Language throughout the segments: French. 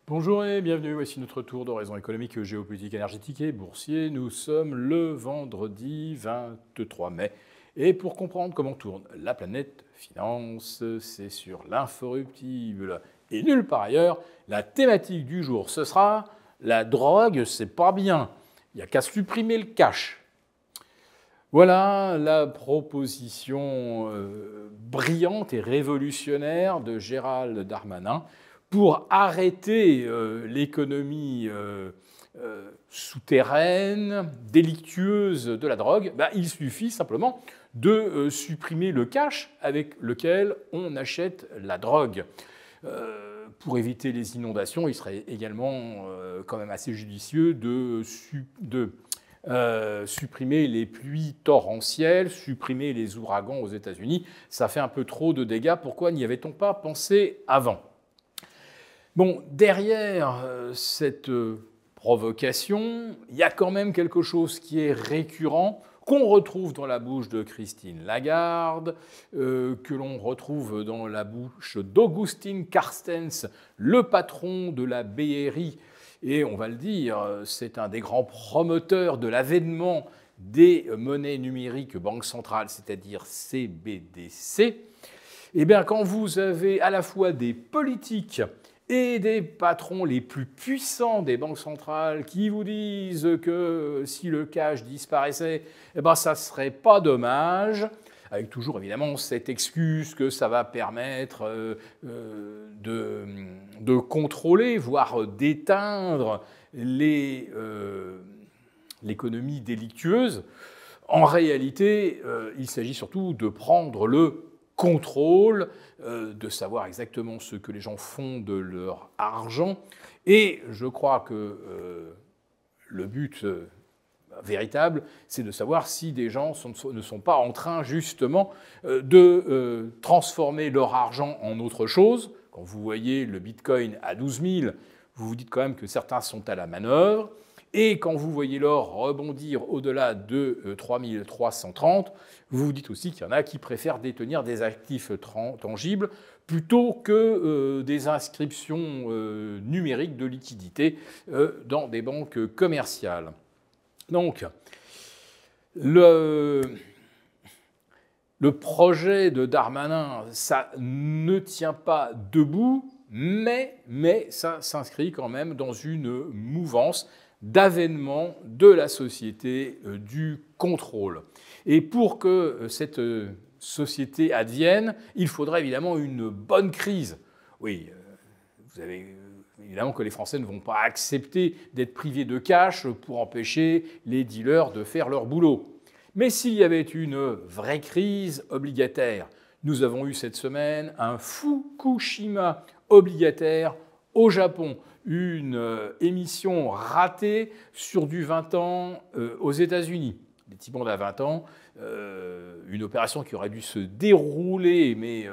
Bonjour et bienvenue, voici notre tour d'horizon économique, géopolitique, énergétique et boursier. Nous sommes le vendredi 23 mai. Et pour comprendre comment tourne la planète finance, c'est sur l'inforruptible et nulle part ailleurs. La thématique du jour, ce sera la drogue, c'est pas bien. Il n'y a qu'à supprimer le cash. Voilà la proposition brillante et révolutionnaire de Gérald Darmanin pour arrêter l'économie souterraine, délictueuse de la drogue. Il suffit simplement de supprimer le cash avec lequel on achète la drogue. Pour éviter les inondations, il serait également quand même assez judicieux de supprimer les pluies torrentielles, supprimer les ouragans aux États-Unis. Ça fait un peu trop de dégâts. Pourquoi n'y avait-on pas pensé avant ? Bon, derrière cette provocation, il y a quand même quelque chose qui est récurrent, qu'on retrouve dans la bouche de Christine Lagarde, que l'on retrouve dans la bouche d'Augustin Carstens, le patron de la BRI. Et on va le dire, c'est un des grands promoteurs de l'avènement des monnaies numériques banque centrale, c'est-à-dire CBDC. Eh bien, quand vous avez à la fois des politiques et des patrons les plus puissants des banques centrales qui vous disent que si le cash disparaissait, ça ne serait pas dommage, avec toujours évidemment cette excuse que ça va permettre de contrôler, voire d'éteindre l'économie délictueuse. En réalité, il s'agit surtout de prendre le contrôle, de savoir exactement ce que les gens font de leur argent. Et je crois que le but véritable, c'est de savoir si des gens ne sont pas en train justement de transformer leur argent en autre chose. Quand vous voyez le Bitcoin à 12 000, vous vous dites quand même que certains sont à la manœuvre. Et quand vous voyez l'or rebondir au-delà de 3 330, vous vous dites aussi qu'il y en a qui préfèrent détenir des actifs tangibles plutôt que des inscriptions numériques de liquidité dans des banques commerciales. Donc, le projet de Darmanin, ça ne tient pas debout, mais ça s'inscrit quand même dans une mouvance d'avènement de la société du contrôle. Et pour que cette société advienne, il faudrait évidemment une bonne crise. Oui, vous avez évidemment que les Français ne vont pas accepter d'être privés de cash pour empêcher les dealers de faire leur boulot. Mais s'il y avait une vraie crise obligataire, nous avons eu cette semaine un Fukushima obligataire au Japon, une émission ratée sur du 20 ans aux États-Unis. Des petits bonds à 20 ans, une opération qui aurait dû se dérouler, mais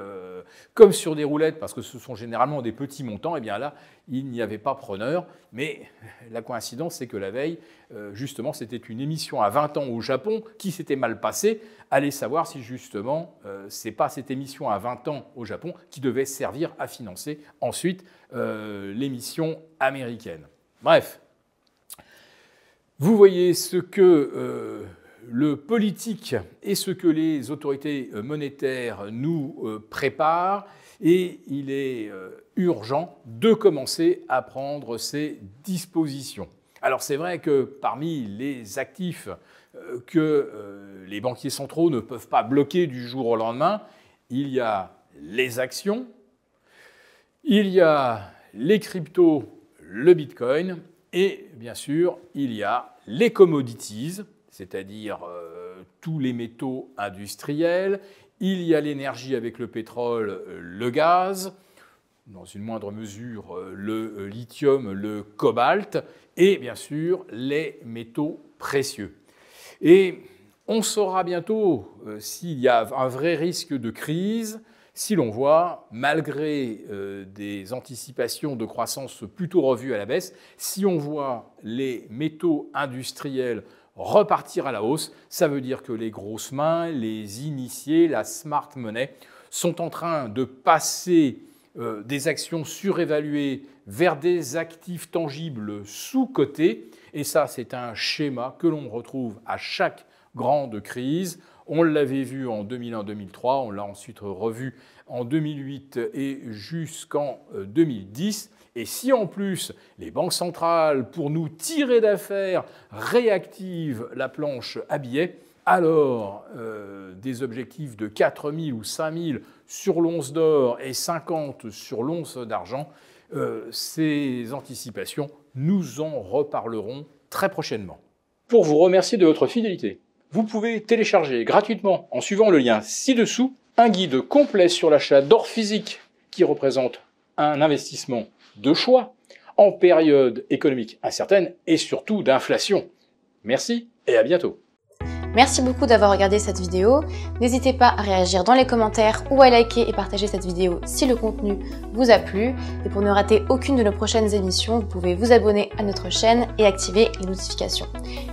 comme sur des roulettes, parce que ce sont généralement des petits montants, et bien là, il n'y avait pas preneur. Mais la coïncidence, c'est que la veille, justement, c'était une émission à 20 ans au Japon qui s'était mal passée. Allez savoir si justement, c'est pas cette émission à 20 ans au Japon qui devait servir à financer ensuite l'émission américaine. Bref, vous voyez ce que le politique et ce que les autorités monétaires nous préparent, et il est urgent de commencer à prendre ces dispositions. Alors c'est vrai que parmi les actifs que les banquiers centraux ne peuvent pas bloquer du jour au lendemain, il y a les actions, il y a les cryptos, le Bitcoin, et bien sûr, il y a les commodities, c'est-à-dire tous les métaux industriels, il y a l'énergie avec le pétrole, le gaz, dans une moindre mesure le lithium, le cobalt, et bien sûr les métaux précieux. Et on saura bientôt s'il y a un vrai risque de crise, si l'on voit, malgré des anticipations de croissance plutôt revues à la baisse, si on voit les métaux industriels repartir à la hausse, ça veut dire que les grosses mains, les initiés, la smart money sont en train de passer des actions surévaluées vers des actifs tangibles sous-cotés. Et ça, c'est un schéma que l'on retrouve à chaque grande crise. On l'avait vu en 2001-2003, on l'a ensuite revu en 2008 et jusqu'en 2010. Et si en plus les banques centrales, pour nous tirer d'affaire, réactivent la planche à billets, alors des objectifs de 4 000 ou 5 000 sur l'once d'or et 50 sur l'once d'argent, ces anticipations, nous en reparlerons très prochainement. Pour vous remercier de votre fidélité, vous pouvez télécharger gratuitement, en suivant le lien ci-dessous, un guide complet sur l'achat d'or physique qui représente un investissement de choix en période économique incertaine et surtout d'inflation. Merci et à bientôt. Merci beaucoup d'avoir regardé cette vidéo. N'hésitez pas à réagir dans les commentaires ou à liker et partager cette vidéo si le contenu vous a plu. Et pour ne rater aucune de nos prochaines émissions, vous pouvez vous abonner à notre chaîne et activer les notifications.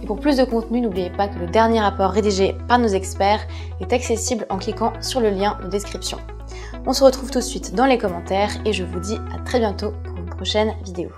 Et pour plus de contenu, n'oubliez pas que le dernier rapport rédigé par nos experts est accessible en cliquant sur le lien de description. On se retrouve tout de suite dans les commentaires et je vous dis à très bientôt pour une prochaine vidéo.